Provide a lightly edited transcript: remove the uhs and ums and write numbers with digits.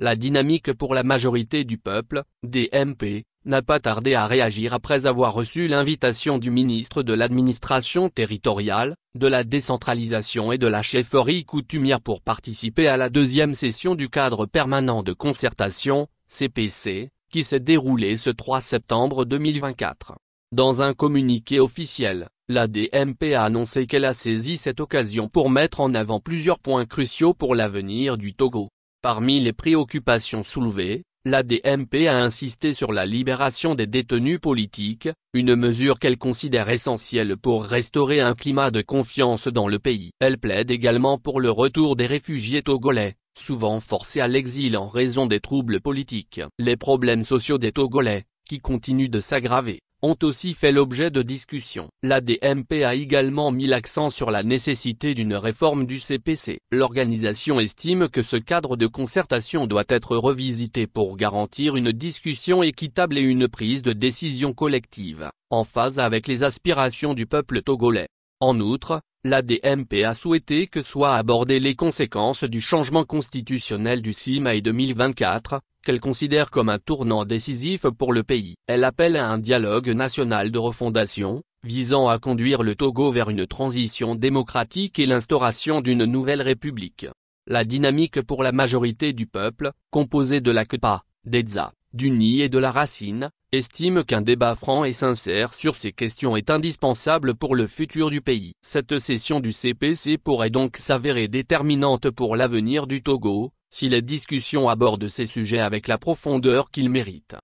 La dynamique pour la majorité du peuple, DMP, n'a pas tardé à réagir après avoir reçu l'invitation du ministre de l'Administration territoriale, de la décentralisation et de la chefferie coutumière pour participer à la deuxième session du cadre permanent de concertation, CPC, qui s'est déroulée ce 3 septembre 2024. Dans un communiqué officiel, la DMP a annoncé qu'elle a saisi cette occasion pour mettre en avant plusieurs points cruciaux pour l'avenir du Togo. Parmi les préoccupations soulevées, la DMP a insisté sur la libération des détenus politiques, une mesure qu'elle considère essentielle pour restaurer un climat de confiance dans le pays. Elle plaide également pour le retour des réfugiés togolais, souvent forcés à l'exil en raison des troubles politiques. Les problèmes sociaux des Togolais, qui continuent de s'aggraver, ont aussi fait l'objet de discussions. La DMP a également mis l'accent sur la nécessité d'une réforme du CPC. L'organisation estime que ce cadre de concertation doit être revisité pour garantir une discussion équitable et une prise de décision collective, en phase avec les aspirations du peuple togolais. En outre, la DMP a souhaité que soient abordées les conséquences du changement constitutionnel du 6 mai 2024, qu'elle considère comme un tournant décisif pour le pays. Elle appelle à un dialogue national de refondation, visant à conduire le Togo vers une transition démocratique et l'instauration d'une nouvelle république. La dynamique pour la majorité du peuple, composée de la KEPA, d'EDSA, d'UNI et de la Racine, estime qu'un débat franc et sincère sur ces questions est indispensable pour le futur du pays. Cette session du CPC pourrait donc s'avérer déterminante pour l'avenir du Togo, si les discussions abordent ces sujets avec la profondeur qu'ils méritent.